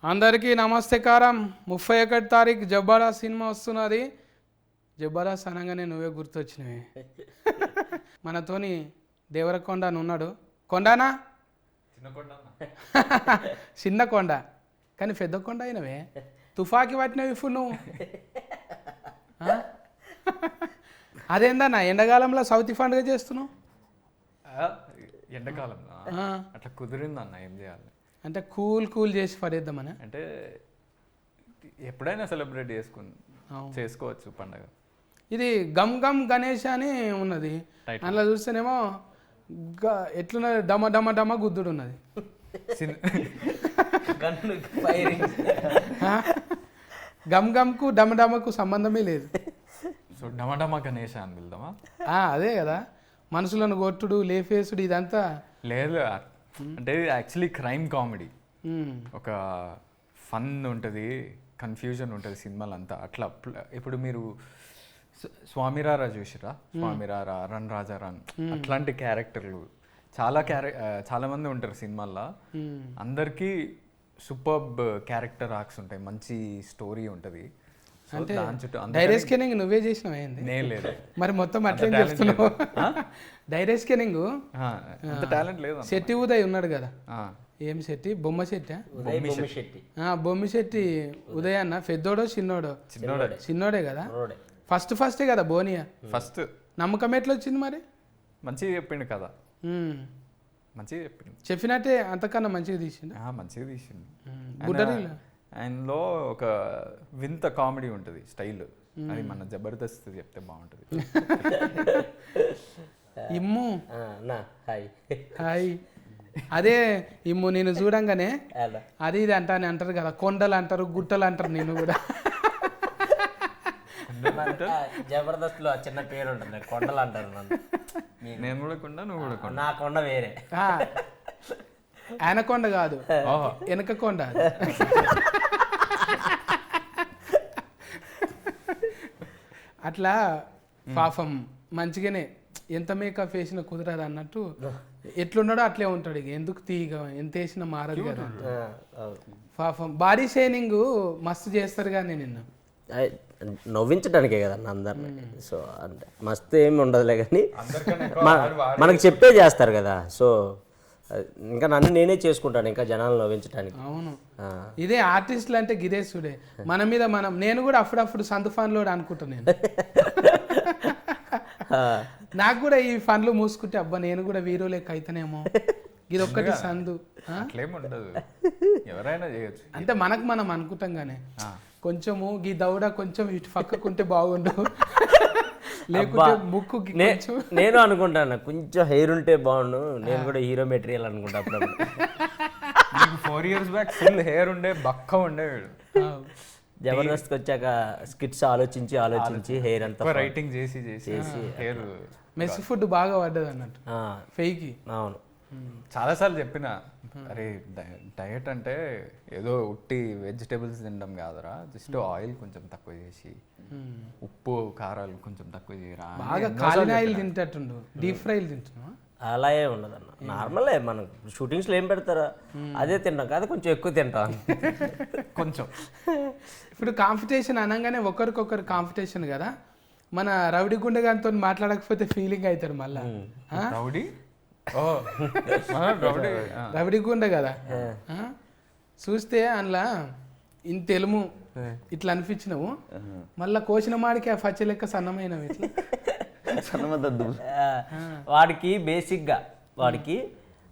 అందరికీ నమస్తేకారం. 31 తారీఖు జబర్దస్త్ సినిమా వస్తున్నది. జబర్దస్త్ అనగానే నువ్వే గుర్తొచ్చినవి. మనతోని దేవరకొండ అని ఉన్నాడు. కొండనా? చిన్న కొండ కానీ పెద్ద కొండ అయినవే. తుఫాకి పట్టినవి ఇప్పుడు నువ్వు. అదేందన్నా ఎండాకాలంలో సౌత్ పండుగ చేస్తున్నావు? ఎండాకాలంలో అట్లా కుదిరిందన్న, ఏం చేయాలి అంటే కూల్ చేసి పడేద్దామని. అంటే ఎప్పుడైనా సెలబ్రేట్ చేసుకోవచ్చు పండగ. ఇది గమ్ గమ్ గణేష్ అని ఉన్నది. అందులో చూస్తేనేమో ఎట్లున్నది, డమ డమ డమ గుద్దుడు ఉన్నది. గమ్ గమ్కు డమ డమకు సంబంధమే లేదు. సో డమడమ గణేష్ అని వెళ్దామా? అదే కదా, మనుషులను కొట్టుడు లేఫేసుడు ఇదంతా లేదు. అంటే యాక్చువల్లీ క్రైమ్ కామెడీ, ఒక ఫన్ ఉంటుంది, కన్ఫ్యూజన్ ఉంటుంది సినిమాలు అంతా. అట్లా ఇప్పుడు మీరు స్వామిరారా చూసిరా? స్వామిరారా, రన్ రాజా రన్, అట్లాంటి క్యారెక్టర్లు చాలా మంది ఉంటారు సినిమాల్లో. అందరికీ సూపర్బ్ క్యారెక్టర్ ఆర్క్స్ ఉంటాయి, మంచి స్టోరీ ఉంటుంది. అంటే డైరెక్ట్ స్కానింగ్ నువ్వే చేసినావు? ఏంది? నేను లేదు. మరి మొత్తం అట్లే చెప్తున్నావు. డైరెక్ట్ స్కానింగ్ టాలెంట్ లేదు. శెట్టి ఉదయ్ ఉన్నాడు కదా, ఏం శెట్టి? బొమ్మ శెట్టి. బొమ్మి శెట్టి ఉదయ్ అన్న పెద్దోడో చిన్నోడో? చిన్నోడే కదా. ఫస్టే కదా బోనియా. ఫస్ట్ నమ్మకం ఎట్లా వచ్చింది మరి? మంచిగా చెప్పిండు కదా, మంచిగా చెప్పిండు. చెప్పినట్టే అంతకన్నా మంచిగా తీసిండు. మంచిగా తీసిండు. గుడ్డరీలో ఆయనలో ఒక వింత కామెడీ ఉంటుంది, స్టైల్. అది మన జబర్దస్త్ చెప్తే బాగుంటుంది. ఇమ్ము హాయ్. అదే ఇమ్ము నేను చూడంగానే అది ఇది అంటారు కదా, కొండలు అంటారు, గుట్టలు అంటారు. నేను కూడా జబర్దస్త్ లో చిన్న పేరు ఉంటుంది, కొండలు అంటారు. నేను కూడా కొండ, నువ్వు కూడా కొండ. నా కొండ వేరే. ఆయన కొండ కాదు, వెనక కొండ. అట్లా పాపం మంచిగానే ఎంత మేకప్ వేసినా కుదరదు అన్నట్టు ఎట్లున్నాడో అట్లే ఉంటాడు. ఇక ఎందుకు తీయగా ఎంత వేసినా మారదు కదా. పాపం బాడీ షైనింగ్ మస్తు చేస్తారు కానీ నిన్ను నవ్వించడానికే కదా అందరిని. సో అంటే మస్తు ఏమి ఉండదులే కానీ మనకు చెప్పే చేస్తారు కదా. సో ఇంకా నన్ను నేనే చేసుకుంటాను ఇంకా జనాలు నవ్వించడానికి. అవును, ఇదే ఆర్టిస్టులు అంటే గిరేశుడే. మన మీద నేను కూడా అప్పుడప్పుడు సందు ఫన్లో అనుకుంటాను. నేను నాకు కూడా ఈ ఫన్లు మూసుకుంటే అబ్బా నేను కూడా వీరో లెక్క అయితేనేమో, ఇది ఒక్కటి సందు. ఎవరైనా చేయొచ్చు అంటే మనకు మనం అనుకుంటాం కానీ కొంచెము ఈ దౌడ కొంచెం ఇటు పక్కకుంటే బాగుండు, లేకుంటే ముక్కు. నేను అనుకుంటాను కొంచెం హెయిర్ ఉంటే బాగుండు, నేను కూడా హీరో మెటీరియల్ అనుకుంటా. అప్పుడు 4 years బ్యాక్ ఫుల్ హెయిర్ ఉండే, బక్క ఉండేవాడు. జబర్దస్త్ వచ్చాక స్కిట్స్ ఆలోచించి హెయిర్ అంతా రైటింగ్ చేసి హెయిర్ మెస్ ఫుడ్ బాగా పడ్డది అన్నట్టు ఫెయికి. అవును, చాలాసార్లు చెప్పిన, అరే డయట్ అంటే ఏదో ఉట్టి వెజిటేబుల్స్ తినడం కాదురా, జస్ట్ ఆయిల్ కొంచెం తక్కువ చేసి, ఉప్పు కారాలు కొంచెం తక్కువ చేయరా. బాగా కాలిన ఆయిల్ తింటట్టుండు, డీప్ ఫ్రైలు తింటున్నా. అలా ఏ ఉండదన్న, నార్మలే. మనం షూటింగ్స్లో ఏం పెడతారా అదే తింటాం కదా, కొంచెం ఎక్కువ తింటాం కొంచెం. ఇప్పుడు కాంపిటీషన్ అనగానే ఒకరికొకరు కాంపిటీషన్ కదా. మన రౌడీ గుండెగానితో మాట్లాడకపోతే ఫీలింగ్ అవుతాడు మళ్ళా. రౌడీ గుండె కదా చూస్తే అందులో ఇంత తెలుము ఇట్లా అనిపించినవు, మళ్ళా కోసిన మాడికి ఆ పచ్చ లెక్క సన్నమైనవి. ఇట్లా వాడికి బేసిక్గా వాడికి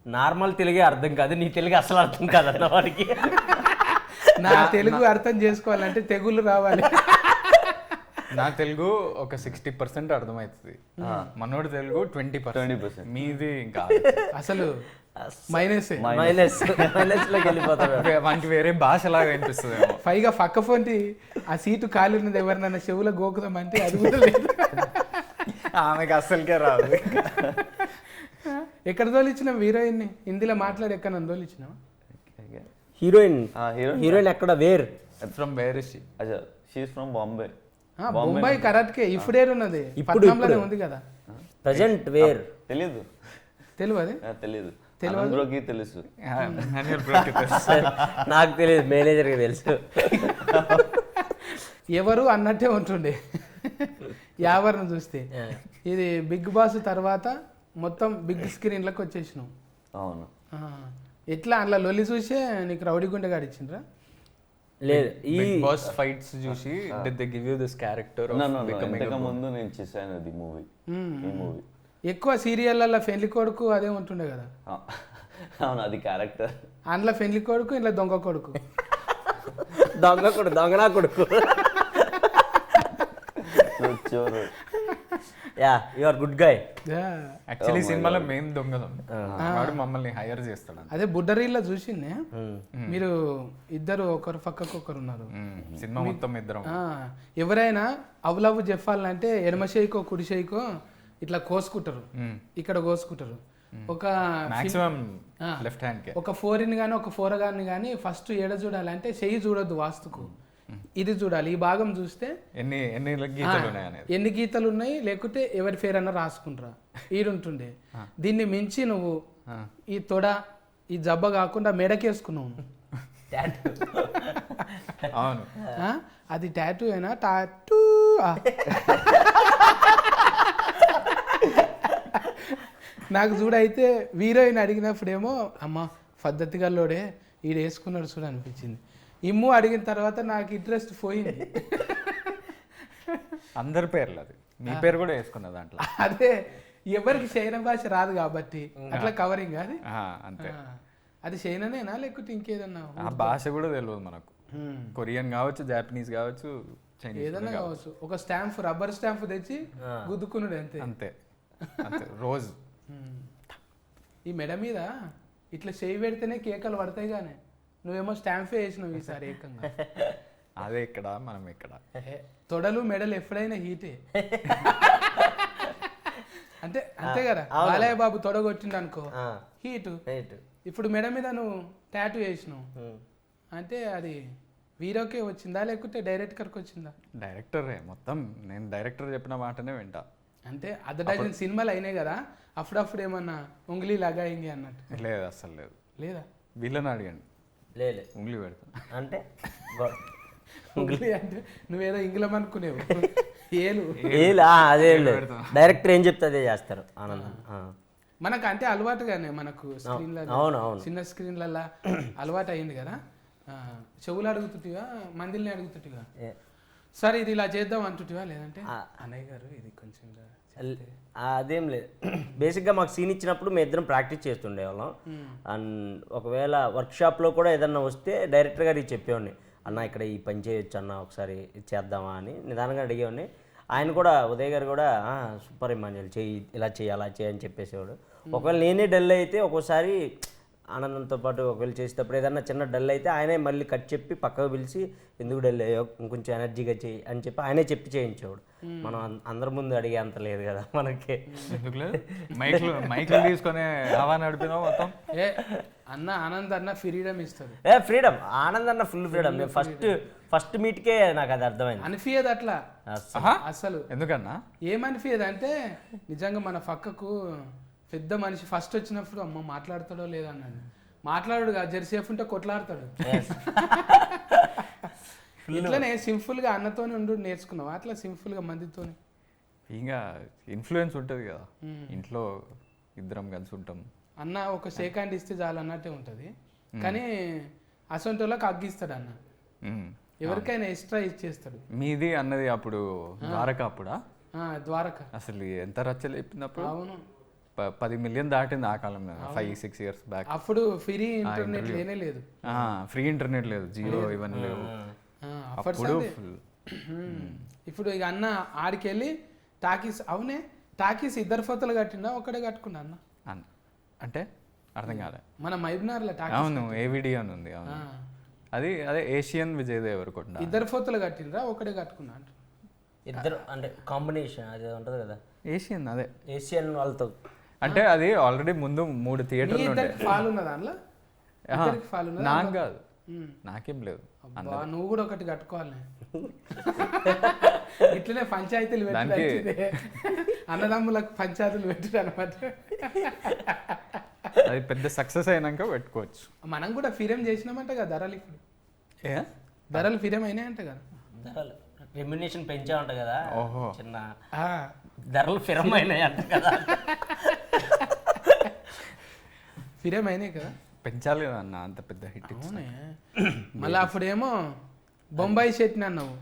నార్మల్ తెలుగే అర్థం కాదు, నీ తెలుగు అసలు అర్థం కాదన్న వాడికి. నా తెలుగు అర్థం చేసుకోవాలంటే తెగులు రావాలి. నా తెలుగు ఒక 60% అర్థమవుతుంది, మనోడి తెలుగు 20%. మీది ఇంకా అసలు మైనస్ లోకి వెళ్ళిపోతాడు. వానికి వేరే భాషలాగా అనిపిస్తుంది. పైగా పక్క పొంటి ఆ సీటు ఖాళీ ఉన్నది, ఎవరినైనా చెవులో గోకుదామంటే అది కూడా లేదు. ఆమెకి అస్సలకే రాదు. ఎక్కడ తోలిచ్చినావు హీరోయిన్ని? హిందీలో మాట్లాడి ఎక్కడ నన్ను తోలిచ్చినావు? హీరోయిన్ ఎక్కడ? Where from where is she is from Bombay. Bombay కరాట్కే ఇప్పుడు ఉన్నది, పట్నంలోనే ఉంది కదా ప్రజెంట్. వేర్ తెలియదు. తెలియదు అనంత్ బ్రోకి తెలుసు. మాన్యువల్ బ్రోకి తెలుసు. నాకు తెలియదు, మేనేజర్కి తెలుసు. ఎవరు అన్నట్టే ఉంటుండే యావర్ను చూస్తే. ఇది బిగ్ బాస్ తర్వాత మొత్తం బిగ్ స్క్రీన్లకు వచ్చేసినాం. అవును. ఆ, ఎట్లా అందులో లొల్లి చూసే నీకు రౌడీ గుండె గాడిచ్చిండ్రా? లేదు, ఈ బిగ్ బాస్ ఫైట్స్ చూసి did they give you this character of No, becoming a ఇంతకు pro? ముందు నేను చేశాను అది మూవీ. ఈ మూవీ ఎక్కువ సీరియళ్ళల్లో ఫెన్లి కొడుకు అదే ఉంటుండే కదా. అవును, అది క్యారెక్టర్. అందులో ఫెన్లి కొడుకు, ఇంట్లో దొంగ కొడుకు. దొంగనా కొడుకు. చోరు. Yeah, you are good guy. Actually సినిమాలో మేము దొంగలం, వాడు మమ్మల్ని హైర్ చేస్తాడు. అదే బుడ్డరీల్లో చూసిందే, మీరు ఇద్దరు ఒకరు పక్కకు ఒకరు ఉన్నారు. సినిమా మొత్తం ఇద్దరం. ఎవరైనా అవులవు చెప్పాలంటే ఎడమ చేయికో కుడి చేయికో ఇట్లా కోసుకుంటారు, ఇక్కడ కోసుకుంటారు. ఒక మాక్సిమం లెఫ్ట్ హ్యాండ్ కే. ఒక ఫోరిన్ కానీ ఒక ఫోరగాన్ని కానీ ఫస్ట్ ఏడ చూడాలంటే చెయ్యి చూడొద్దు వాస్తుకు, ఇది చూడాలి. ఈ భాగం చూస్తే ఎన్ని ఎన్ని గీతలు ఉన్నాయి అనేది, ఎన్ని గీతలు ఉన్నాయి, లేకుంటే ఎవరి పేరు అన్నా రాసుకుంటారా ఈడుంటుండే. దీన్ని మించి నువ్వు ఈ తొడ ఈ జబ్బ కాకుండా మెడకేసుకున్నావు. అవును. అది టాటూ అయినా టాటూ. నాకు చూడైతే హీరోయిన్ అడిగినప్పుడేమో అమ్మ పద్ధతిగా లోడే ఈడు వేసుకున్నాడు చూడ అనిపించింది. ఇమ్ము అడిగిన తర్వాత నాకు ఇంట్రెస్ట్ పోయింది. అందరి పేర్లు అది, మీ పేరు కూడా వేసుకున్న దాంట్లో. అదే ఎవరికి చైనా భాష రాదు కాబట్టి అట్లా కవరింగ్ అది. అంతే. అది చైనానేనా లేకుంటే ఇంకేదన్నా? ఆ భాష కూడా తెలియదు మనకు. కొరియన్ కావచ్చు, జాపనీస్ కావచ్చు, చైనీస్ ఏదన్నా కావచ్చు. ఒక స్టాంప్, రబ్బర్ స్టాంప్ తెచ్చి గుద్దుకున్నాడు అంతే. అంతే అంతే రోజు. ఈ మెడ మీద ఇట్లా చేయి పెడితేనే కేకలు పడతాయి కానీ నువ్వేమో స్టాంపే వేసినావు ఈసారి ఏకంగా. అదే ఇక్కడ మనం ఇక్కడ తొడలు మెడలు ఎప్పుడైనా హీటే అంటే అంతే కదా. బాలయ్య బాబు తొడ కొట్టిండు అనుకో హీటు. ఇప్పుడు మెడ మీద నువ్వు టాటూ వేసినావు అంటే అది హీరోకే వచ్చిందా లేకుంటే డైరెక్టర్కి వచ్చిందా? డైరెక్టరే మొత్తం. నేను డైరెక్టర్ చెప్పిన మాటనే వింటా. అంటే అర్ధ సినిమాలు అయినాయి కదా, అప్పుడప్పుడు ఏమన్నా ఉంగిలి లాగా అయింది అన్నట్టు? లేదు, అస్సలు లేదు. లేదా? వీళ్ళని అడిగండి, లేదు ఉంగ్లీ పెడతా అంటే ఉంగిలి అంటే నువ్వేదో ఇంగ్లం అనుకునేవు. ఏలు అదే డైరెక్టర్ ఏం చెప్తే అదే చేస్తారు. ఆనందం మనకు అంటే అలవాటుగానే మనకు స్క్రీన్లలో, చిన్న స్క్రీన్లలో అలవాటు అయింది కదా. చెవులు అడుగుతుంటివా, మందిల్ని అడుగుతుంటివా, సరే ఇది ఇలా చేద్దాం అంటుంటివా, లేదంటే అన్నయ్య గారు ఇది కొంచెం అదేం లేదు. బేసిక్గా మాకు సీన్ ఇచ్చినప్పుడు మేము ఇద్దరం ప్రాక్టీస్ చేస్తుండేవాళ్ళం. అండ్ ఒకవేళ వర్క్షాప్లో కూడా ఏదన్నా వస్తే డైరెక్టర్ గారికి చెప్పేవాడిని, అన్న ఇక్కడ ఈ పని చేయొచ్చు అన్న, ఒకసారి చేద్దామా అని నిదానంగా అడిగేవాడిని. ఆయన కూడా, ఉదయ్ గారు కూడా సూపర్ ఇమాన్యుల్ చెయ్యి, ఇలా చేయి అలా చేయి అని చెప్పేసేవాడు. ఒకవేళ నేనే డల్ అయితే ఒక్కోసారి ఆనందంతో పాటు ఒకవేళ చేసేటప్పుడు ఏదన్నా చిన్న డల్ అయితే ఆయనే మళ్ళీ కట్ చెప్పి పక్కకు పిలిచి ఎందుకు డల్ అయ్యో ఇంకొంచెం ఎనర్జీగా చేయి అని చెప్పి ఆయనే చెప్పి చేయించేవాడు. మనం అందరి ముందు అడిగే అంత లేదు కదా మనకి. ఎందుకు లేదు, మైక్లు తీసుకొని హవా నడిపినావు మొత్తం. అన్న ఆనంద్ అన్న ఫ్రీడమ్ ఇస్తుంది. ఫ్రీడమ్, ఆనంద్ అన్న ఫుల్ ఫ్రీడమ్. నేను ఫస్ట్ మీట్కే నాకు అది అర్థమైంది. అనిపించదు అట్లా అసలు. ఎందుకన్నా ఏమనిపించదు అంటే నిజంగా మన పక్కకు పెద్ద మనిషి ఫస్ట్ వచ్చినప్పుడు అమ్మ మాట్లాడతాడో లేదా అన్నాడు. మాట్లాడు జెర్సేఫ్ ఉంటే కొట్లాడతాడు. ఇట్లనే సింపుల్ గా అన్నతోనే ఉండు నేర్చుకున్నావు అట్లా సింపుల్ గా మందితోనే. ఇంకా ఇన్ఫ్లుయెన్స్ ఉంటుంది కదా ఇంట్లో, ఇద్దరం కలిసి ఉంటాం. అన్న ఒక షేక్ హ్యాండ్ ఇస్తే చాలు అన్నట్టే ఉంటుంది. కానీ అసొంటోళ్ళకి అగ్గిస్తాడు అన్న, ఎవరికైనా ఎక్స్ట్రా ఇచ్చేస్తాడు. మీది అన్నది అప్పుడు ద్వారక, అప్పుడా ద్వారక అసలు ఎంత రచ్చలేపినప్పుడు. అవును, 10 మిలియన్ దాటింది ఆ కాలం, 5-6 years బ్యాక్. అప్పుడు ఫ్రీ ఇంటర్నెట్ లేనే లేదు, ఫ్రీ ఇంటర్నెట్ లేదు, జియో ఇవన్నీ లేవు అప్పుడు. ఇప్పుడు ఇక అన్న ఆడికి వెళ్ళి టాకీస్, అవునే టాకీస్ ఇద్దరు ఫోతలు కట్టిండా ఒకటే కట్టుకున్నా అన్న? అంటే అర్థం కాలే. మన మైబ్నార్లో టాకీస్. అవును, ఏవిడి అని ఉంది. అవును, అది అదే ఏషియన్ విజయ్ దేవరకొండ. ఇద్దరు ఫోతలు కట్టిండ్రా ఒకటే కట్టుకున్నా అంట? ఇద్దరు అంటే కాంబినేషన్ అది ఉంటుంది కదా, ఏషియన్. అదే ఏషియన్ వాళ్ళతో అంటే అది ఆల్రెడీ ముందు 3 థియేటర్లు ఉండే. ఫాల్ ఉన్న దాంట్లో నాకు కాదు, నాకేం లేదు. నువ్వు కూడా ఒకటి కట్టుకోవాలి. ఇట్లనే పంచాయతీలు పెట్టి అన్నదమ్ములకు పంచాయతీలు పెట్టు అనమాట. అది పెద్ద సక్సెస్ అయినాక పెట్టుకోవచ్చు. మనం కూడా ఫిరం చేసినామంట కదా ధరలు, ఇప్పుడు ఏ ధరలు ఫిరం అయినాయంట కదా. ధరలు రెమ్యునేషన్ పెంచామంట కదా, ఓహో. చిన్న ఆ, ధరలు ఫిరమైనాయి అంట కదా. ఫిరం అయినాయి కదా. పెంచాలి కదా అన్న, అంత పెద్ద హిట్. అవునే. మళ్ళీ అప్పుడేమో బొంబాయి చట్నీ అన్నావు,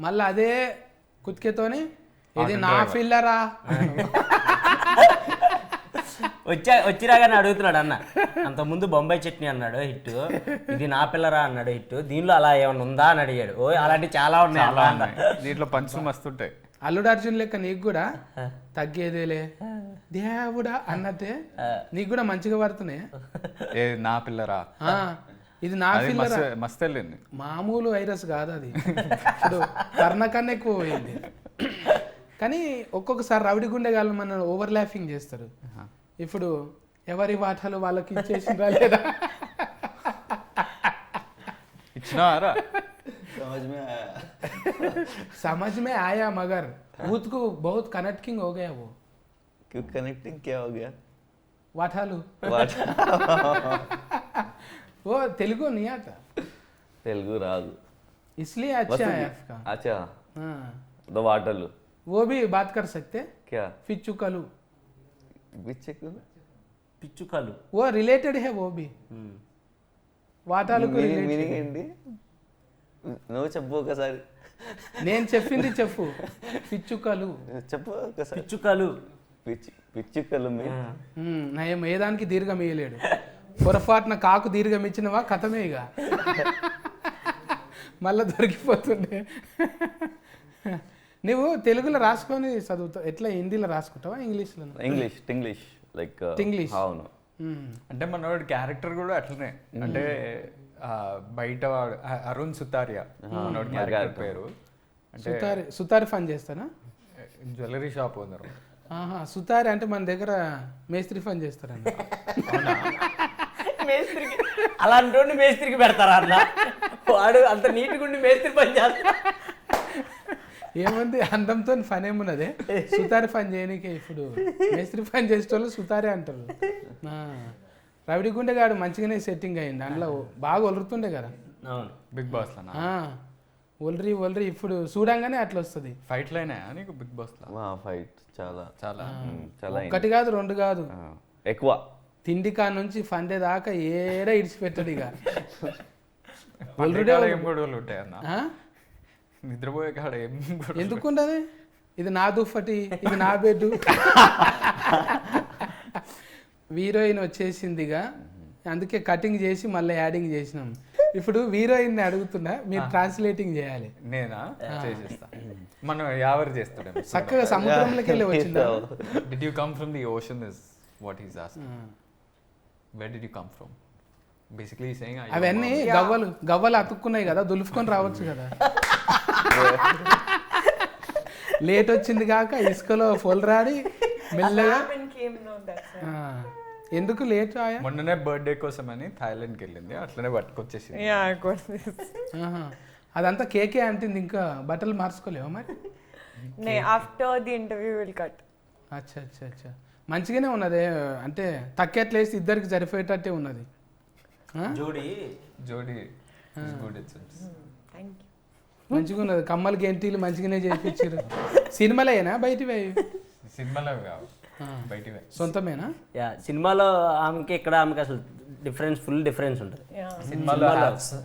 మళ్ళీ అదే కుతికేతోని ఇది నా ఫిల్లరా వచ్చిరాగానే అడుగుతున్నాడు అన్న. అంత ముందు బొంబాయి చట్నీ అన్నాడు హిట్, ఇది నా పిల్లరా అన్నాడు హిట్, దీనిలో అలా ఏమైనా ఉందా అని అడిగాడు. ఓ అలాంటివి చాలా ఉన్నాయి అలా అన్న. దీంట్లో పంచులు మస్తుంటాయి. అల్లుడు అర్జున్ లెక్క నీకు కూడా తగ్గేదేలే దేవుడా అన్నట్టే నీకు కూడా మంచిగా పడుతున్నాయి. ఏ నా పిల్లరా, ఆ, ఇది నా ఫిల్లరా మస్తు వెళ్ళింది. మామూలు వైరస్ కాదు అది, ఇప్పుడు కర్ణ కన్నా ఎక్కువ పోయింది. కానీ ఒక్కొక్కసారి రౌడి గుండెగాళ్ళు మన ఓవర్ ల్యాఫింగ్ చేస్తారు. ఇప్పుడు ఎవరి వాటాలు వాళ్ళకి ఇచ్చేసిందా లేదా, ఇచ్చినారా? समझ में आया मगर ऊत को बहुत कनेक्टिंग हो गया वो क्यों कनेक्टिंग क्या हो गया? वाठालू What? वो तेलुगु नहीं आता तेलुगु रागु इसलिए अच्छा है आपका. अच्छा, हाँ, दो वाटल वो भी बात कर सकते. क्या फिचुकलू పిచ్చుకలు वो रिलेटेड है, वो भी వాటాలు మీనింగ్ ఏంటి? నువ్వు చెప్పు ఒకసారి. నేను చెప్పింది చెప్పు. పిచ్చుకలు చెప్పు ఒకసారి. పిచ్చుకలు పిచ్చుకలు నయం ఏదానికి దీర్ఘం ఇయ్యలేడు. పొరపాటున కాకు దీర్ఘం ఇచ్చినవా కథమే ఇక మళ్ళా దొరికిపోతుండే. నువ్వు తెలుగులో రాసుకొని చదువుతావు ఎట్లా, హిందీలో రాసుకుంటావా ఇంగ్లీష్లో? English like English. అవును. అంటే మనోడి క్యారెక్టర్ కూడా అట్లనే. అంటే బయట వాడు అరుణ్ సుతారియా మనోడి క్యారెక్టర్ పేరు. అంటే సుతారి ఫన్ చేస్తానా? Jewellery shop owner. ఆహా, సుతారి అంటే మన దగ్గర మేస్త్రి ఫన్ చేస్తారండి. మేస్త్రికి అలాంటి మేస్త్రికి పెడతారా అన్న? వాడు అంత నీట్గా ఉండి మేస్త్రి పని చేస్తా. ఏముంది అందంతో ఫన్ ఏమున్నదే, సుతారి ఫన్ చేయనికే. ఇప్పుడు మేస్త్రి ఫన్ చేసేటోళ్ళు సుతారే అంటారు. రవిడి గుండెగాడు మంచిగానే సెట్టింగ్ అయింది, అందులో బాగా ఒలురుతుండే కదా బిగ్ బాస్ లో. ఒలరి ఇప్పుడు చూడంగానే అట్లా వస్తుంది. ఫైట్ లైనా నీకు బిగ్ బాస్ లో? ఫైట్ చాలా చాలా చాలా ఒకటి కాదు రెండు కాదు, ఎక్కువ. తిండి కా నుంచి ఫండే దాకా ఏడా ఇడిచిపెట్టాడు ఇక. ఏం గొడవలు ఉంటాయి అన్న, నిద్రపోయే కాడ ఏం ఎందుకుండదు. ఇది నా దుప్పటి, ఇది నా బెడ్. హీరోయిన్ వచ్చేసిందిగా, అందుకే కటింగ్ చేసి మళ్ళీ యాడింగ్ చేసినాం. ఇప్పుడు హీరోయిన్ అడుగుతున్నా, మీరు ట్రాన్స్లేటింగ్ చేయాలి. నేనా చేసేస్తా. మనం ఎవరు చేస్తాడు చక్కగా సముద్రంలోకి వెళ్ళి వచ్చిందా? Did you come from the ocean is what he's asking. Where did you come from? Basically saying అవన్నీ గవ్వలు అతుక్కున్నాయి కదా, దులుపుకొని రావచ్చు కదా. లేట్ వచ్చింది కాక ఇసుకలో పొలరాడి మెల్లగా. ఎందుకు లేట్ ఆయా? మొన్ననే బర్త్డే కోసం అని థాయిలాండ్కి వెళ్ళింది, అట్లనే పట్టుకొచ్చేసింది. అదంతా కేకే అంటుంది, ఇంకా బట్టలు మార్చుకోలేవా మరి? After the interview will cut. అచ్చా అచ్చా అచ్చా, మంచిగానే ఉన్నది. అంటే తక్కెట్లేసి ఇద్దరికి సరిపోయేటట్టే ఉన్నది. జోడి good it sense. Thank you. మంచిగా ఉన్నది, కమ్మలు గెంటీలు మంచిగానే చేయించారు. సినిమాలేనా బయటివి? సినిమాలో కావు, బయటివే. సొంతమేనా? సినిమాలో ఆమెకి ఇక్కడ ఆమెకి అసలు ఫుల్ డిఫరెన్స్ ఉంటుంది. సినిమాలో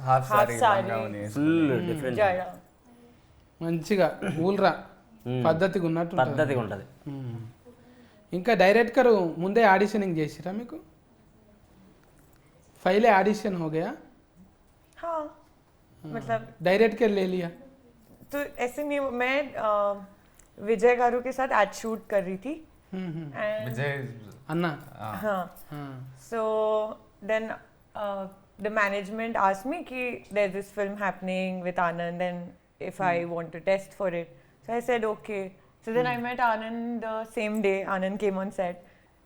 హాఫ్ ఫుల్ డిఫరెన్స్, మంచిగా ఊల్రా పద్ధతిగా ఉన్నట్టు పద్ధతిగా ఉంటుంది. ఇంకా డైరెక్టర్ ముందే ఆడిషనింగ్ చేసిరా మీకు? पहले ऑडिशन हो गया? हाँ, मतलब डायरेक्ट कर ले लिया? तो ऐसे नहीं, मैं विजय गारू के साथ एड शूट कर रही थी. विजय अन्ना. हाँ. So then the management asked me कि there's this film happening with Anand and if I want to test for it. So I said okay. So then I met Anand the same day. Anand came on set.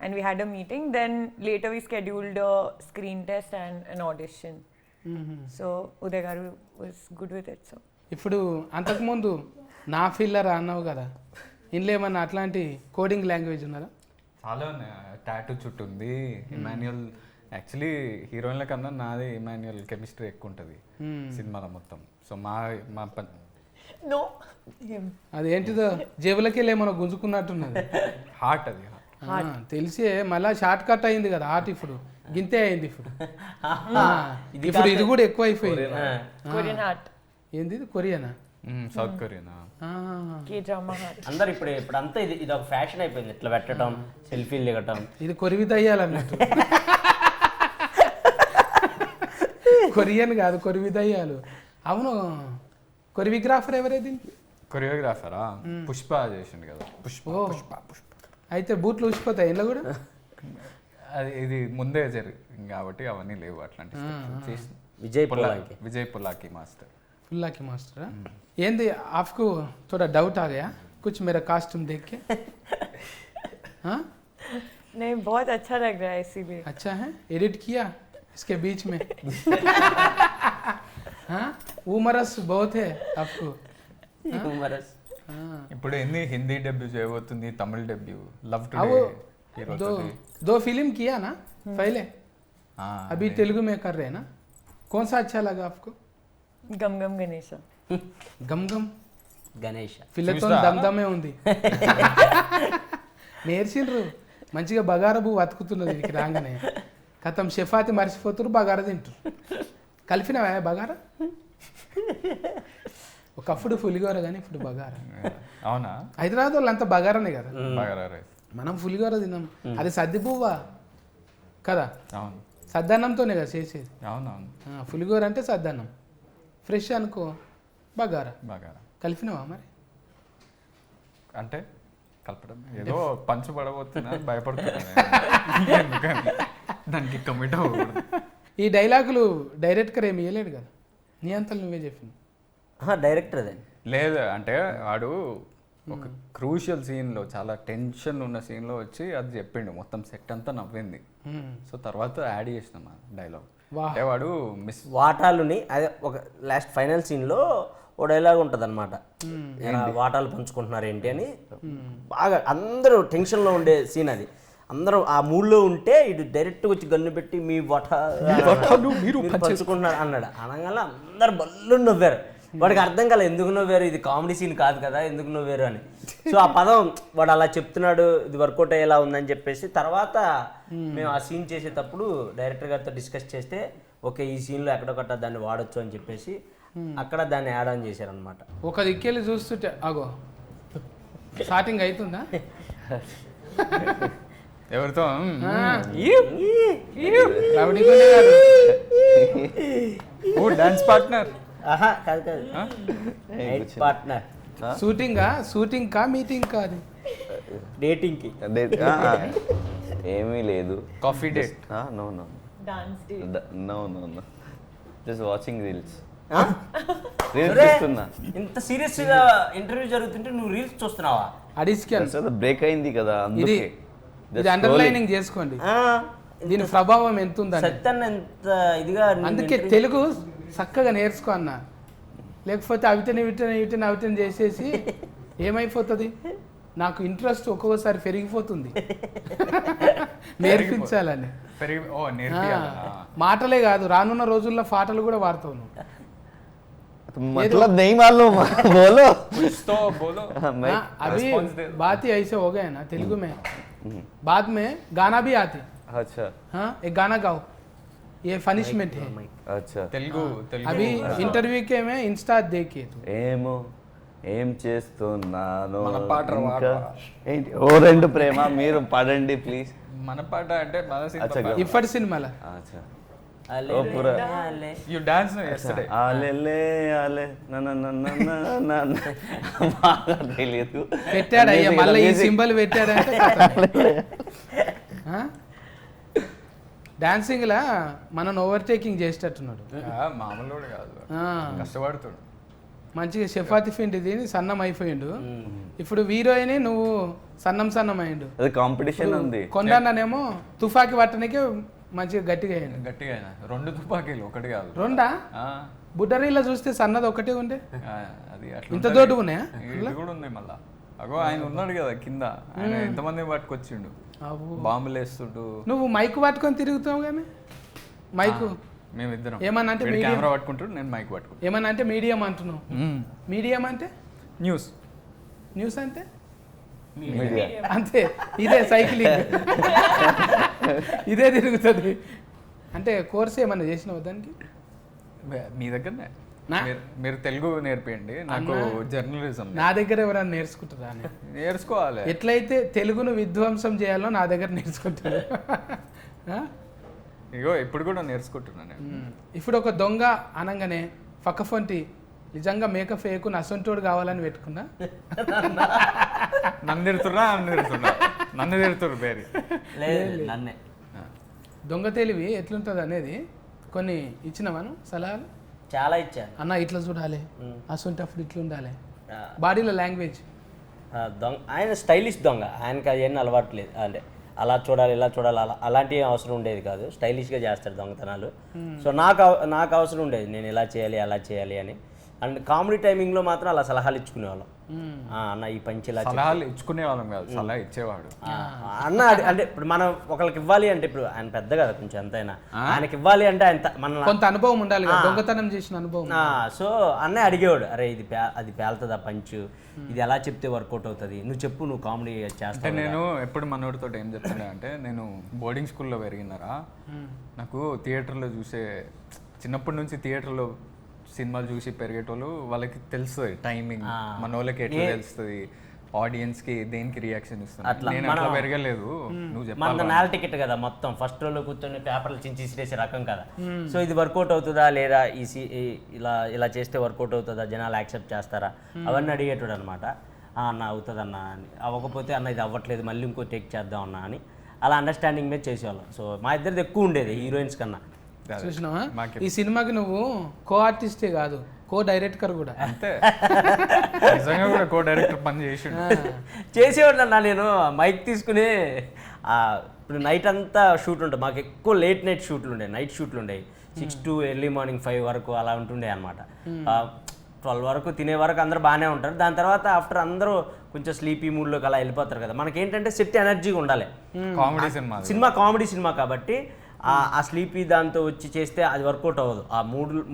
And we had a meeting. Then later we scheduled a screen test and an audition. So Uday Garu was good with it. So ఇప్పుడు అంతకుముందు నా filler అన్నావు కదా, ఇందులో ఏమన్నా అట్లాంటి coding language ఉన్నదా? చాలా టాటూ చుట్టూ ఉంది. ఇమాన్యుయల్ యాక్చువల్లీ హీరోయిన్ల కన్నా నాది ఇమాన్యుయల్ కెమిస్ట్రీ ఎక్కువ ఉంటుంది సినిమాలో మొత్తం. సో మా మా No, him. అది ఏంటిదో జేబులకి వెళ్ళి ఏమన్నా గుంజుకున్నట్టున్నది. హార్ట్ అది. తెలిసే మళ్ళా షార్ట్ కట్ అయింది కదా హార్ట్, ఇప్పుడు గింతే అయింది ఇప్పుడు. ఇప్పుడు ఇది కూడా ఎక్కువ అయిపోయింది. Korean heart. ఏంది ఇది కొరియానా? సౌత్ కొరియానా? K-drama heart. అందరు ఇప్పుడు అంతా ఇది ఒక ఫ్యాషన్ అయిపోయింది, ఇట్లా పెట్టడం, సెల్ఫీలు దిగటం. ఇది కొరివి దయ్యాలన్నట్టు. కొరియన్ కాదు, కొరివి దయ్యాలు. అవును, కొరియోగ్రాఫర్ ఎవరేది? కొరియోగ్రాఫరా పుష్ప చేసిండు కదా. పుష్ప పుష్ప పుష్ప. అయితే బూట్లు ఊసిపోతాయి ఇంట్లో కూడా. అది ఇది ముందే జరిగింది కాబట్టి అవన్నీ లేవు అట్లాంటి విజయ్ పుల్లాకి మాస్టర్. फुल्ला की मास्टर ఏంది आपको थोड़ा डाउट आ गया कुछ मेरा कॉस्ट्यूम देख के? हाँ नहीं, बहुत अच्छा लग रहा है इसीलिए. अच्छा है, एडिट किया इसके बीच में? हाँ उमरस बहुत है आपको. हाँ ఇప్పుడు ఎన్ని హిందీ డెబ్యూ చేయబోతుంది, తమిళ డెబ్యూ, లవ్ अब టుడే दो फिल्म किया ना पहले, अभी तेलुगु में कर रहे हैं ना. कौन सा अच्छा लगा आपको? गम गम गणेशा. गम गम గణేష్ పిల్లతో దమ్దమే ఉంది. నేర్చిండ్రు మంచిగా బగారా పువ్వు అతుకుతున్నది వీరికి రాగానే. కథం షెఫాతి మర్చిపోతున్నారు, బగారా తింటారు. కలిపినవా బగారా? ఒకప్పుడు పులిగోర కానీ ఇప్పుడు బగారా. అవునా? హైదరాబాద్ వాళ్ళు అంతా బగారానే కదా, బగారా రైస్. మనం పులిగోర తిన్నాం. అది సద్ది పువ్వా కదా, అవును సద్దన్నంతోనే కదా చేసేది. అవునవును. పులిగోర అంటే సద్దన్నం, ఫ్రెష్ అనుకో బగారా. బగారా కలిపినవా మరి? అంటే కలపడం ఏదో పంచు పడబోతున్నా భయపడుతున్నా ఎందుకని దానికి కమిట్ అవ్వకూడదు. ఈ డైలాగులు డైరెక్టర్ ఏమి ఇవ్వలేడు కదా, నీ అంతలు నువ్వే చెప్పింది. డైరెక్టర్ అదే లేదు అంటే వాడు ఒక క్రూషియల్ సీన్లో, చాలా టెన్షన్ ఉన్న సీన్లో వచ్చి అది చెప్పిండు, మొత్తం సెట్ అంతా నవ్వింది. సో తర్వాత యాడ్ చేసినాం ఆ డైలాగ్. అంటే వాడు మిస్ వాటాలుని అదే ఒక లాస్ట్ ఫైనల్ సీన్లో ఓ డైలాగ్ ఉంటుంది అనమాట, వాటాలు పంచుకుంటున్నారు ఏంటి అని. బాగా అందరూ టెన్షన్లో ఉండే సీన్ అది. అందరూ ఆ మూడ్లో ఉంటే ఇటు డైరెక్ట్గా వచ్చి గన్ను పెట్టి మీ వాటాలు మీరు పంచుకుంటున్నారు అన్నాడు. అనగానే అందరు బల్లు నవ్వారు. వాడికి అర్థం కాలే ఎందుకు నవ్వారు, ఇది కామెడీ సీన్ కాదు కదా, ఎందుకు నవ్వారు అని. సో ఆ పదం వాడు అలా చెప్తున్నాడు, ఇది వర్కౌట్ అయ్యేలా ఉందని చెప్పేసి తర్వాత మేము ఆ సీన్ చేసేటప్పుడు డైరెక్టర్ గారితో డిస్కస్ చేస్తే ఓకే ఈ సీన్లో ఎక్కడొకట దాన్ని వాడచ్చు అని చెప్పేసి అక్కడ దాన్ని యాడ్ ఆన్ చేశారనమాట. ఒక దిక్కెళ్ళి చూస్తుంటే అగో స్టార్టింగ్ అవుతుందా? ఎవరితో డాన్స్ పార్ట్నర్ కాదు కాదు పార్ట్నర్. షూటింగ్ కా మీటింగ్ కా? అది డేటింగ్కి ఏమీ లేదు. Coffee date? No no Dance day. No no no just watching reels. ఇంత సీరియస్ గా ఇంటర్వ్యూ జరుగుతుంటే నువ్వు రీల్స్ చూస్తున్నావా? అడిస్కెన్ బ్రేక్ అయింది కదా ఇది అందుకే. ఇది అండర్లైనింగ్ చేసుకోండి, దీని ప్రభావం ఎంత ఉందని. సత్యాన్ని ఎంత ఇదిగా అందుకే తెలుగు చక్కగా నేర్చుకో అన్న, లేకపోతే అవిటని చేసేసి ఏమైపోతుంది. నాకు ఇంట్రెస్ట్ ఒక్కొక్కసారి పెరిగిపోతుంది నేర్పించాలని. మాటలే కాదు, రానున్న రోజుల్లో పాటలు కూడా వాడతావు నువ్వు. मतलब नहीं मालूम बोलो कुछ तो बोलो. अभी बात ही ऐसे हो गए ना तेलुगु में, बाद में गाना भी आते. अच्छा हाँ एक गाना गाओ, ये पनिशमेंट है. अच्छा తెలుగు अभी इंटरव्यू के में इंस्टा देखिए तू. ఏమో ఏం చేస్తున్నాను మన పాట ఇంకా ఏంటి ఓ రెండు ప్రేమ మీరు పాడండి ప్లీజ్. మన పాట అంటే మన अच्छा ఇప్పటి సినిమాలో अच्छा అలే ఓ పూరా యు డాన్స్ yesterday. ఆలే ఆలే బాగా తెలియదు పెట్టాడు అయ్యా, మళ్ళీ ఈ సింబల్ పెట్టాడంటే డాన్సింగ్ లా మనను ఓవర్టేకింగ్ చేసేటట్టున్నాడు. మామూలు కూడా కాదు, ఆ, కష్టపడుతాడు. మంచిగా షెఫాతి పిండి తిని సన్నం అయిపోయిండు. ఇప్పుడు హీరోయిన్ నువ్వు సన్నం అయ్యిండు. అది కాంపిటీషన్ ఉంది. కొండనేమో తుఫాకి పట్టడానికే మంచిగా గట్టిగా అయ్యిండు. గట్టిగా అయినా 2 తుపాకీలు ఒకటి కాదు. రెండా? ఆ, బుడ్డరీలో చూస్తే సన్నది ఒకటే ఉండే, అది అట్లా ఇంత దొడ్డు ఉన్నాయా? ఇది కూడా ఉంది మళ్ళా. అగో ఆయన ఉన్నాడు కదా కింద, ఆయన ఎంతమంది పట్టుకొచ్చిండు, అవ్వు. బాంబులు వేస్తుండు. నువ్వు మైక్ పట్టుకొని తిరుగుతావు కానీ మైకు మేమిద్దరం ఏమన్నా అంటే మీడియం కెమెరా పట్టుకుంటాడు, నేను మైక్ పట్టుకుంటాను. ఏమన్నా అంటే మీడియం అంటున్నావు. మీడియం అంటే న్యూస్ న్యూస్ అంటే మీడియా. అంతే, ఇదే సైక్లింగ్ ఇదే తిరుగుతుంది. అంటే కోర్స్ ఏమన్నా చేసినావు దానికి? మీ దగ్గరనే. నా- మీరు తెలుగు నేర్పియండి నాకు, జర్నలిజం నా దగ్గర ఎవరైనా నేర్చుకుంటారా అని. నేర్చుకోవాలి. ఎట్లయితే తెలుగును విధ్వంసం చేయాలో నా దగ్గర నేర్చుకుంటారు. ఆ? ఇగో ఇప్పుడు కూడా నేర్చుకుంటున్నాను నేను. ఇప్పుడు ఒక దొంగ అనగానే పక్కఫొంటి నిజంగా మేకప్ ఫేకు నసొంటోడు కావాలని పెట్టుకున్నా. నన్ను తిడుతుర్రు బేరి. లేదు నన్నే. దొంగ తెలివి ఎట్లుంటుంది అనేది కొన్ని ఇచ్చినామను సలహాలు. చాలా ఇచ్చాను. అన్న ఇట్లా చూడాలి, అసొంటప్పుడు ఇట్లా ఉండాలి, ఆ, బాడీలో లాంగ్వేజ్. దొంగ ఆయన స్టైలిష్ దొంగ, ఆయనకి అవన్నీ అలవాటు లేదు. అంటే అలా చూడాలి ఇలా చూడాలి అలాంటి అవసరం ఉండేది కాదు. స్టైలిష్గా చేస్తాడు దొంగతనాలు. సో నాకు అవసరం ఉండేది, నేను ఇలా చేయాలి అలా చేయాలి అని. అండ్ కామెడీ టైమింగ్లో మాత్రం అలా సలహాలు ఇచ్చుకునేవాళ్ళం. అన్న ఈ పంచి ఇలా సలహాలు ఇచ్చుకునే వాళ్ళం కాదు, సలహా ఇచ్చేవాడు. అన్న అంటే ఇప్పుడు మనం ఒకరికి ఇవ్వాలి అంటే, ఇప్పుడు ఆయన పెద్ద కదా కొంచెం ఎంతైనా, ఆయనకి ఇవ్వాలి అంటే ఆయన మన కొంత అనుభవం ఉండాలి కదా, దొంగతనం చేసిన అనుభవం. సో అన్నయ్య అడిగేవాడు, అరే ఇది అది పేలుతుందా పంచు, ఇది ఎలా చెప్తే వర్కౌట్ అవుతుంది, నువ్వు చెప్పు, నువ్వు కామెడీ అంటే చేస్తావు. నేను ఎప్పుడు మనోడితో ఏం చెప్తుండే అంటే, నేను బోర్డింగ్ స్కూల్లో పెరిగినారా, నాకు థియేటర్లో చూసే, చిన్నప్పటి నుంచి థియేటర్లో సినిమాలు చూసి పెరిగేటోళ్ళు వాళ్ళకి తెలుస్తుంది టైమింగ్, మన వాళ్ళకి ఎట్లా తెలుస్తుంది, ఆడియన్స్ కి దేనికి రియాక్షన్ ఇస్తుంది. నేను అట్లా పెరగలేదు, నువ్వు మన చెప్పాలి. నేల టికెట్ కదా మొత్తం, ఫస్ట్ రోలో కూర్చొని పేపర్లు చించి ఇసిరేసే రకం కదా. సో ఇది వర్కౌట్ అవుతుందా లేదా, ఇలా చేస్తే వర్కౌట్ అవుతుందా, జనాలు యాక్సెప్ట్ చేస్తారా, అవన్నీ అడిగేటోడు అనమాట. అన్న అవుతుందన్న అని, అవ్వకపోతే అన్న ఇది అవ్వట్లేదు మళ్ళీ ఇంకో టేక్ చేద్దాం అన్న అని, అలా అండర్స్టాండింగ్ మీద చేసేవాళ్ళం. సో మా ఇద్దరిది ఎక్కువ ఉండేది హీరోయిన్స్ కన్నా. చూసినావా, ఈ సినిమాకి నువ్వు కో ఆర్టిస్టే కాదు, కో డైరెక్టర్ కూడా. అంతే, నిజంగా కూడా కో డైరెక్టర్ పని చేసేవాడు అన్న. నేను మైక్ తీసుకుని ఇప్పుడు నైట్ అంతా షూట్ ఉంటుంది మాకు, ఎక్కువ లేట్ నైట్ షూట్లు ఉండేవి, నైట్ షూట్లు ఉండేవి. 6 to ఎర్లీ మార్నింగ్ 5 వరకు అలా ఉంటుండే అనమాట. 12 వరకు తినే వరకు అందరూ బాగానే ఉంటారు. దాని తర్వాత ఆఫ్టర్ అందరూ కొంచెం స్లీపీ మూడ్లోకి అలా వెళ్ళిపోతారు కదా. మనకేంటంటే సెట్ ఎనర్జీగా ఉండాలి. కామెడీ సినిమా కామెడీ సినిమా కాబట్టి ఆ స్లీపీ దాంతో వచ్చి చేస్తే అది వర్కౌట్ అవ్వదు, ఆ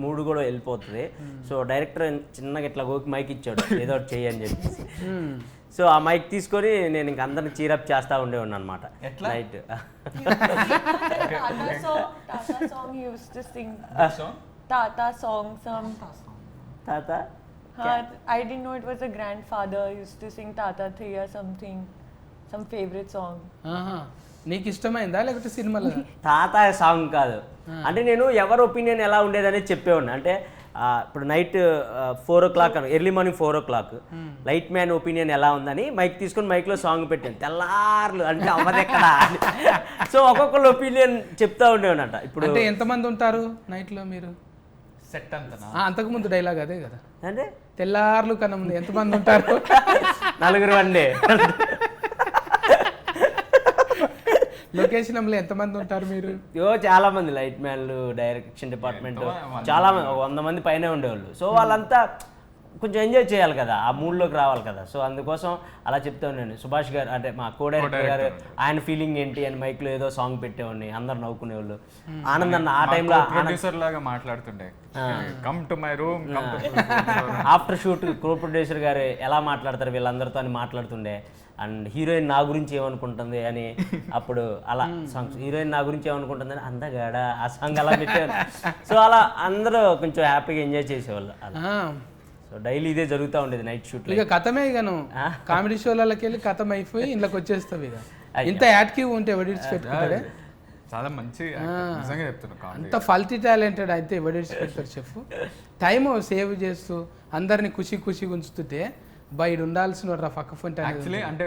మూడు కూడా వెళ్ళిపోతుంది. సో డైరెక్టర్ చిన్నగా ఇట్లా గోకి మైక్ ఇచ్చాడు, ఏదో ఒకటి చెయ్యి అని చెప్పేసి. సో ఆ మైక్ తీసుకొని నేను ఇంక అందరిని చీరప్ చేస్తూ ఉండేవాడిని అనమాట night. Tata song he used to sing. Tata song, some. తాత I didn't know it was a grandfather used to sing Tata Thiya something, some favorite song. ఆహా, నీకు ఇష్టమైందా లేకపోతే సినిమాలో? తాత సాంగ్ కాదు, అంటే నేను ఎవరి ఒపీనియన్ ఎలా ఉండేదనేది చెప్పేవాడిని. అంటే ఇప్పుడు night 4 o'clock early morning 4 o'clock light man opinion ఎలా ఉందని మైక్ తీసుకొని మైక్లో సాంగ్ పెట్టాను. తెల్లార్లు అంటే అవ్వదెక్కడ. సో ఒక్కొక్కరు ఒపీనియన్ చెప్తా ఉండేవాడంట. ఇప్పుడు అంటే ఎంతమంది ఉంటారు నైట్లో మీరు? సెట్ అంతనా? అంతకుముందు డైలాగ్ అదే కదా, అంటే తెల్లార్లు కన్నా ముందు ఎంతమంది ఉంటారు? 4 అండి. లొకేషన్లో ఎంతమంది ఉంటారు మీరు? చాలా మంది లైట్ మ్యాన్లు, డైరెక్షన్ డిపార్ట్మెంట్ చాలా మంది, 100 మంది పైనే ఉండేవాళ్ళు. సో వాళ్ళంతా కొంచెం ఎంజాయ్ చేయాలి కదా, ఆ మూడ్లోకి రావాలి కదా. సో అందుకోసం అలా చెప్తా ఉన్నాను. సుభాష్ గారు అంటే మా కో డైరెక్టర్ గారు, ఆయన ఫీలింగ్ ఏంటి అని మైక్లో ఏదో సాంగ్ పెట్టేవాడిని, అందరు నవ్వుకునేవాళ్ళు. ఆనంద్ అన్న ఆ టైంలో ప్రొడ్యూసర్ లాగా మాట్లాడుతుండే, come to my room. After shoot co producer గారు ఎలా మాట్లాడతారు వీళ్ళందరితో అని మాట్లాడుతుండే. అండ్ హీరోయిన్ నా గురించి ఏమనుకుంటుంది అని, అప్పుడు అలా సాంగ్స్, హీరోయిన్ నా గురించి ఏమనుకుంటుంది అని అందగాడ ఆ సాంగ్ అలా పెట్టేవారు. సో అలా అందరూ కొంచెం హ్యాపీగా ఎంజాయ్ చేసేవాళ్ళు అలా. సో డైలీ ఇదే జరుగుతూ ఉండేది నైట్ షూట్. ఇక కథమే, ఇక నువ్వు కామెడీ షోలకి వెళ్ళి కథం అయిపోయి ఇంట్లోకి వచ్చేస్తావు. ఇక ఇంత యాక్టివ్ ఉంటే ఎవడిడ్స్ పెట్టుకుంటాడే. చాలా మంచి నిజంగా చెప్తున్నా, అంత ఫల్టీ టాలెంటెడ్ అయితే ఎవడిడ్స్ పెడతారు చెప్పు. టైము సేవ్ చేస్తూ అందరిని ఖుషి ఉంచుతుంటే బయట ఉండాల్సిన పక్క ఫోన్. యాక్చువల్లీ అంటే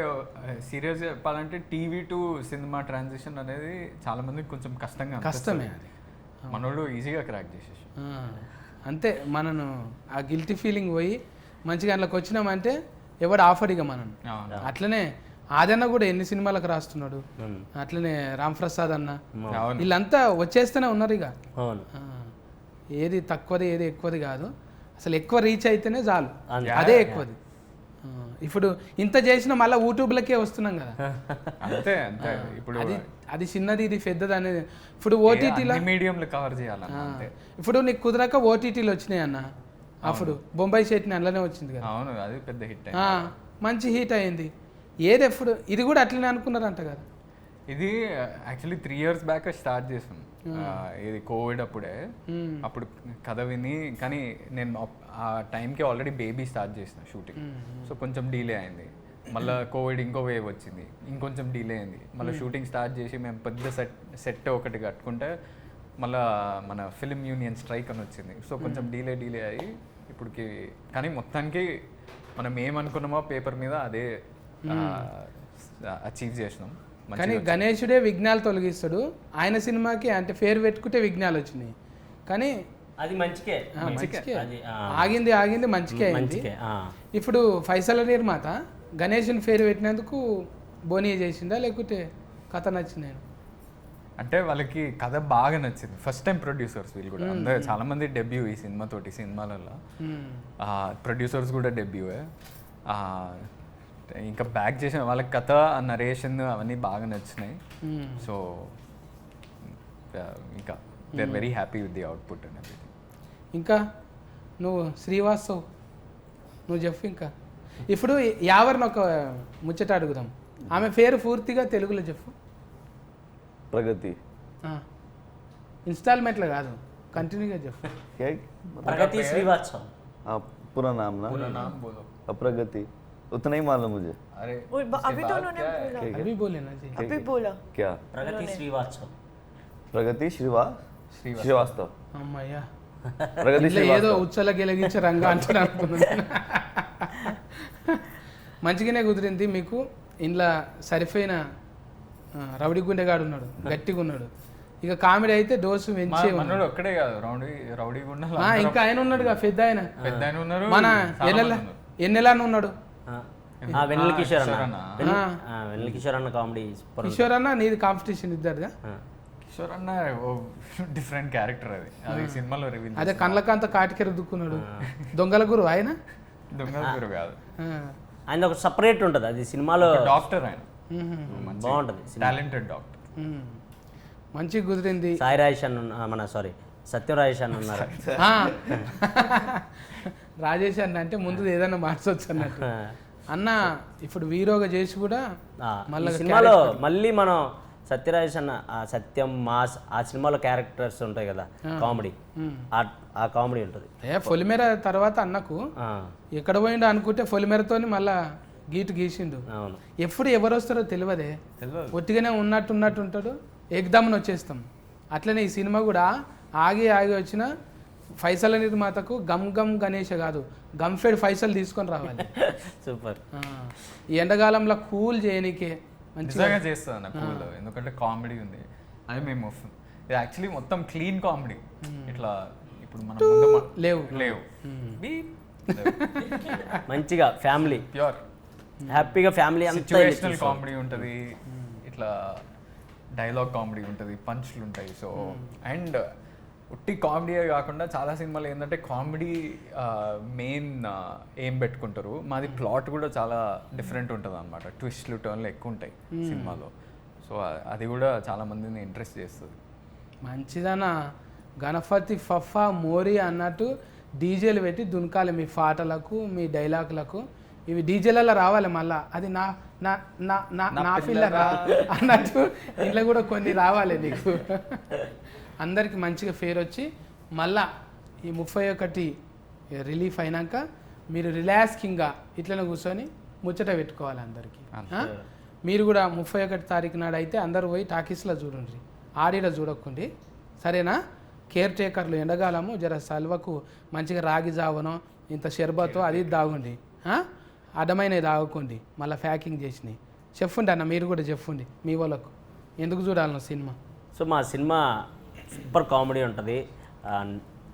సీరియస్గా చెప్పాలంటే టీవీ టు సినిమా ట్రాన్సిషన్ అనేది చాలా మందికి కొంచెం కష్టమే అది. మనోడు ఈజీగా క్రాక్ చేసేసి. అంతే, మనను ఆ గిల్టీ ఫీలింగ్ పోయి మంచిగా అందులోకి వచ్చినామంటే ఎవడు ఆఫర్ ఇక మనం. అట్లనే ఆదన్న కూడా ఎన్ని సినిమాలకు రాస్తున్నాడు, అట్లనే రామ్ ప్రసాద్ అన్న, వీళ్ళంతా వచ్చేస్తూనే ఉన్నారు. ఇక ఏది తక్కువది ఏది ఎక్కువది కాదు, అసలు ఎక్కువ రీచ్ అయితేనే చాలు, అదే ఎక్కువది. ఇప్పుడు ఇంత చేసినా మళ్ళీ యూట్యూబ్లకే వస్తున్నాం కదా. అంతే అంతే. ఇప్పుడు అది చిన్నది ఇది పెద్దది అనేది. ఇప్పుడు ఓటీటీలో మీడియంలో కవర్ చేయాలన్న అంతే. ఇప్పుడు నీకు కుదరక ఓటీటీలు వచ్చినాయి అన్న. అప్పుడు బొంబాయి చట్నీ అందులోనే వచ్చింది కదా. అవును, అది పెద్ద హిట్. మంచి హిట్ అయింది. ఏది ఎప్పుడు ఇది కూడా అట్లనే అనుకున్నారంట కదా. ఇది యాక్చువల్లీ 3 years బ్యాక్ స్టార్ట్ చేసాం. ఇది కోవిడ్ అప్పుడే. అప్పుడు కథ విని, కానీ నేను ఆ టైంకి ఆల్రెడీ బేబీ స్టార్ట్ చేసిన షూటింగ్. సో కొంచెం డిలే అయింది. మళ్ళీ కోవిడ్ ఇంకో వేవ్ వచ్చింది, ఇంకొంచెం డిలే అయింది. మళ్ళీ షూటింగ్ స్టార్ట్ చేసి మేము పెద్ద సెట్ ఒకటి కట్టుకుంటే మళ్ళీ మన ఫిల్మ్ యూనియన్ స్ట్రైక్ అని వచ్చింది. సో కొంచెం డిలే అయ్యి ఇప్పటికి, కానీ మొత్తానికి మనం ఏమనుకున్నామో పేపర్ మీద అదే అచీవ్ చేసినాం. కానీ గణేశుడే విఘ్నాలు తొలగిస్తాడు. ఆయన సినిమాకి అంటే పేరు పెట్టుకుంటే విఘ్నాలు వచ్చినాయి, కానీ అది మంచికే. ఆగింది మంచికే అయింది. ఇప్పుడు ఫైసల నిర్మాత గణేష్ని పేరు పెట్టినందుకు బోనీ చేసిందా, లేకపోతే కథ నచ్చింది? అంటే వాళ్ళకి కథ బాగా నచ్చింది. ఫస్ట్ టైం ప్రొడ్యూసర్స్ వీళ్ళు కూడా. అందరూ చాలా మంది డెబ్యూ ఈ సినిమాతోటి. సినిమాలలో ప్రొడ్యూసర్స్ కూడా డెబ్యూవే. ఇంకా బ్యాక్ చేసిన వాళ్ళకి కథ, నరేషన్ అవన్నీ బాగా నచ్చినాయి. సో ఇంకా they are very happy with the output and everything. ఇంకా నువ్వు శ్రీవాస్తవ్ నువ్వు చెప్పు. ఇంకా ఇప్పుడు యావర్ని ఒక ముచ్చట అడుగుదాం. ఆమె పేరు పూర్తిగా తెలుగులో చెప్పు. प्रगति. ఇన్స్టాల్మెంట్లో కాదు, కంటిన్యూగా చెప్పు. क्या? प्रगति श्रीवास्तव. हाँ, पूरा नाम ना. पूरा नाम बोलो. प्रगति उतना ही मालूम मुझे. अरे अभी तो उन्होंने बोला. अभी बोले ना जी. अभी बोला. क्या? प्रगति श्रीवास्तव. प्रगति श्रीवास्तव. అమ్మయ్యా, प्रगति ఇట్లా ఏదో श्रीवास्तव. ఉచ్చల గెలిగించే రంగా అంటున్నా అనుకున్నాను. మంచిగానే కుదిరింది మీకు. ఇంట్లో సరిపోయిన రౌడీ గుండెగాడు ఉన్నాడు, గట్టిగా ఉన్నాడు. ఇక కామెడీ అయితే డోసు పెంచే మనోడు ఒక్కడే కాదు, రౌడీ గుండా ఇంకా ఆయన ఉన్నాడుగా, పెద్ద ఆయన ఉన్నారు. మన ఎన్నెలానే ఉన్నాడు. వెన్నెల కిషోర్ అన్న. వెన్నెల కిషోర్ అన్న కామెడీ. కిషోర్ అన్న నీది కాంపిటీషన్ ఇద్దరుగా. కిషోర్ అన్న డిఫరెంట్ క్యారెక్టర్ అది సినిమాలో రివీల్. అదే కళ్ళకంత కాటికెర దుక్కున్నాడు. దొంగల గురు ఆయన. దొంగల గురు కాదు, ఆయన ఒక సపరేట్ ఉంటుంది అది సినిమాలో. డాక్టర్ ఆయన, బాగుంటుంది, టాలెంటెడ్ డాక్టర్. మంచిగా కుదిరింది. సాయి రాజేష్ అన్న, మన సారీ సత్యం రాజేష్ అన్న ఉన్నారు. రాజేష్ అన్న అంటే ముందు ఏదైనా మార్చొచ్చు అన్నట్టు. అన్న ఇప్పుడు హీరోగా చేసి కూడా మళ్ళీ సినిమాలో మళ్ళీ మనం సత్యరాజేష్ అన్న సత్యం మాస్ ఆ సినిమాలో క్యారెక్టర్స్ ఉంటాయి కదా, కామెడీ, ఆ కామెడీ ఉంటుంది. పొలిమేర తర్వాత అన్నకు ఎక్కడ పోయిండో అనుకుంటే పొలిమేరతో మళ్ళా గీటు గీసిండు. ఎప్పుడు ఎవరు వస్తారో తెలియదే, ఒట్టిగానే ఉన్నట్టు ఉంటాడు, ఎగ్దామని వచ్చేస్తాం. అట్లనే ఈ సినిమా కూడా ఆగి వచ్చిన ఫైసల నిర్మాతకు గమ్ గమ్ గణేష్ కాదు, గంఫెడ్ ఫైసల్ తీసుకొని రావాలి. సూపర్. ఈ ఎండాకాలంలో కూల్ చేయనీకే మంచిగా చేస్తుంది అన్న కూల్, ఎందుకంటే కామెడీ ఉంది. అది మేము ఇది యాక్చువల్లీ మొత్తం క్లీన్ కామెడీ. ఇట్లా ఇప్పుడు మనం లేవు మంచిగా ఫ్యామిలీ, ప్యూర్ హ్యాపీగా ఫ్యామిలీ. సిచ్యువేషనల్ కామెడీ ఉంటుంది, ఇట్లా డైలాగ్ కామెడీ ఉంటుంది, పంచ్లు ఉంటాయి. సో అండ్ ఉట్టి కామెడీయే కాకుండా చాలా సినిమాలు ఏంటంటే కామెడీ మెయిన్ ఏం పెట్టుకుంటారు. మాది ప్లాట్ కూడా చాలా డిఫరెంట్ ఉంటుంది అనమాట, ట్విస్ట్లు టర్న్లు ఎక్కువ ఉంటాయి సినిమాలో. సో అది కూడా చాలా మందిని ఇంట్రెస్ట్ చేస్తుంది. మంచిదనా. గణపతి ఫఫా మోరీ అన్నట్టు డీజేలు పెట్టి దునకాలి మీ పాటలకు, మీ డైలాగులకు. ఇవి డీజేలలో రావాలి మళ్ళా. అది నా నా నా నా నా పిల్లరా అన్నట్టు ఇంట్లో కూడా కొన్ని రావాలి నీకు. అందరికి మంచిగా పేరు వచ్చి మళ్ళా ఈ 31 రిలీఫ్ అయినాక మీరు రిలాక్సింగ్గా ఇట్లనే కూర్చొని ముచ్చట పెట్టుకోవాలి అందరికీ. మీరు కూడా 31 తారీఖు నాడు అయితే అందరూ పోయి టాకీస్లో చూడండి, ఆడిలో చూడకండి, సరేనా? కేర్ టేకర్లు ఎండగాలము జర సల్వకు మంచిగా రాగి జావనో ఇంత షర్బతో అది తాగండి, అడ్డమైనవి తాగకండి, మళ్ళీ ప్యాకింగ్ చేసినాయి. చెప్పండి అన్న, మీరు కూడా చెప్పండి మీ వాళ్ళకు ఎందుకు చూడాలన్న సినిమా. సో మా సినిమా సూపర్ కామెడీ ఉంటుంది,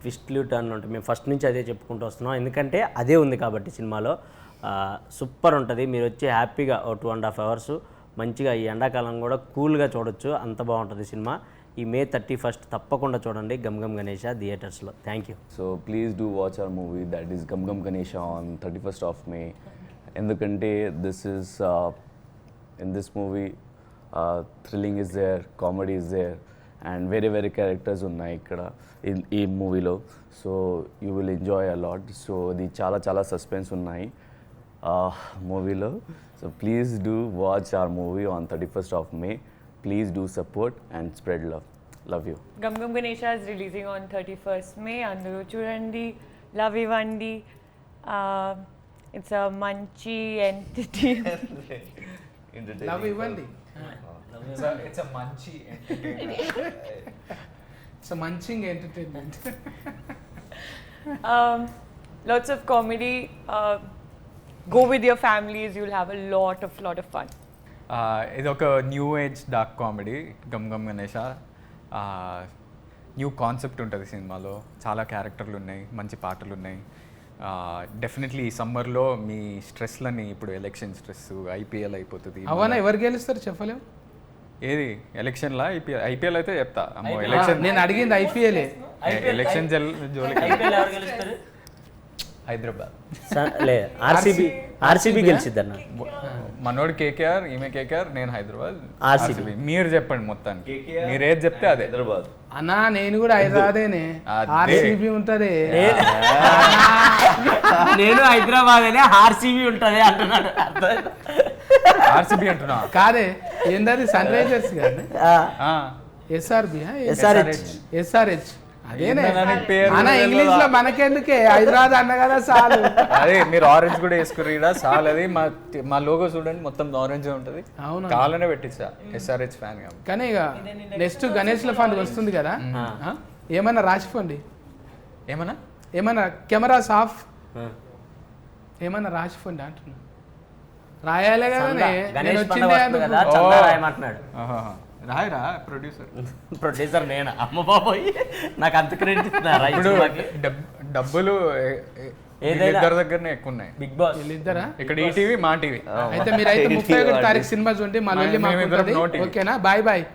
ట్విస్ట్లు టర్న్ ఉంటుంది. మేము ఫస్ట్ నుంచి అదే చెప్పుకుంటూ వస్తున్నాం, ఎందుకంటే అదే ఉంది కాబట్టి సినిమాలో. సూపర్ ఉంటుంది. మీరు వచ్చి హ్యాపీగా 2.5 hours మంచిగా ఈ ఎండాకాలం కూడా కూల్గా చూడొచ్చు, అంత బాగుంటుంది సినిమా. ఈ May 31 తప్పకుండా చూడండి గమ్ గమ్ గణేష థియేటర్స్లో. Thank you. So please do watch our movie, that is Gum Gum Ganesha, on 31st of May. ఎందుకంటే in this movie thrilling is there, comedy is there, and very characters ఉన్నాయి ఇక్కడ ఈ మూవీలో. So you will enjoy a lot. So ఇది చాలా suspense ఉన్నాయి మూవీలో. So please do watch our movie on 31st of May. Please do support and spread love you. Gum Gum Ganesha is releasing on 31st May. Andaru chudandi, love ivandi. It's a munchy entity. Love ఇవ్వండి. It's a మంచి it's munching entertainment. Lots of comedy. Go with your families. You'll have a lot of fun. ఇది ఒక new age dark comedy Gam Gam Ganesha. New concept ఉంటుంది సినిమాలో, చాలా క్యారెక్టర్లు ఉన్నాయి, మంచి పాటలు ఉన్నాయి. డెఫినెట్లీ ఈ సమ్మర్లో మీ స్ట్రెస్లని, ఇప్పుడు ఎలక్షన్ స్ట్రెస్, ఐపీఎల్ అయిపోతుంది. అవనా ఎవరు గెలుస్తారు చెప్పలేము. ఏది ఎలక్షన్లా? ఐపీఎల్ అయితే చెప్తా. అమ్మో ఎలక్షన్ నేను అడిగింది ఐపీఎల్. ఎలక్షన్ జోలికి హైదరాబాద్ లేదు, ఆర్సీబీ గెలిచిద్దన్న. మనోడు కేకేఆర్, ఈమె కేకేఆర్, నేను హైదరాబాద్. RCB. మీరు చెప్పండి మొత్తానికి, మీరు ఏది చెప్తే అదే. హైదరాబాద్ అన్నా నేను కూడా హైదరాబాదేనే. అదే. ఆర్సీబీ ఉంటది. నేను హైదరాబాద్ ఆర్సీబీ ఉంటది అంటున్నాడు. ఆర్సీబీ అంటున్నా కాదే ఏందది సన్ రైజర్స్ కానీ ఎస్ఆర్బి ఎస్ఆర్హెచ్ అదేనే ఏందన్నా పేరు అన్న ఇంగ్లీష్ లో మనకెందుకే హైదరాబాద్ అన్న కదా చాలు. అదే మీరు ఆరెంజ్ కూడా వేసుకురా చాలు. అది మా లోగో చూడండి, మొత్తం ఆరెంజ్ ఉంటుంది. అవును కావాలనే పెట్టించా, ఎస్ఆర్హెచ్ ఫ్యాన్ గా. కానీ ఇక నెక్స్ట్ గణేష్ల ఫండ్ వస్తుంది కదా, ఏమన్నా రాసిపోండి. ఏమన్నా కెమెరాస్ ఆఫ్ ఏమన్నా రాసిపోండి అంటున్నా. రాయాలే కదా నేను వచ్చిందే అందుకు. రాయరా ప్రొడ్యూసర్. ప్రొడ్యూసర్ నేను. అమ్మ బాబోయ్, నాకు అంత క్రెడిట్ ఇస్తున్నారా? ఇప్పుడు డబ్బులు ఇద్దరి దగ్గరనే ఎక్కువ ఉన్నాయి. బిగ్ బాస్ వీళ్ళిద్దరా? ఇక్కడ ఈటీవీ, మా టీవీ. అయితే మీరైతే 31 తారీఖు సినిమా చూడండి. మళ్ళీ మేమిద్దరం no TV. ఓకేనా? Bye bye.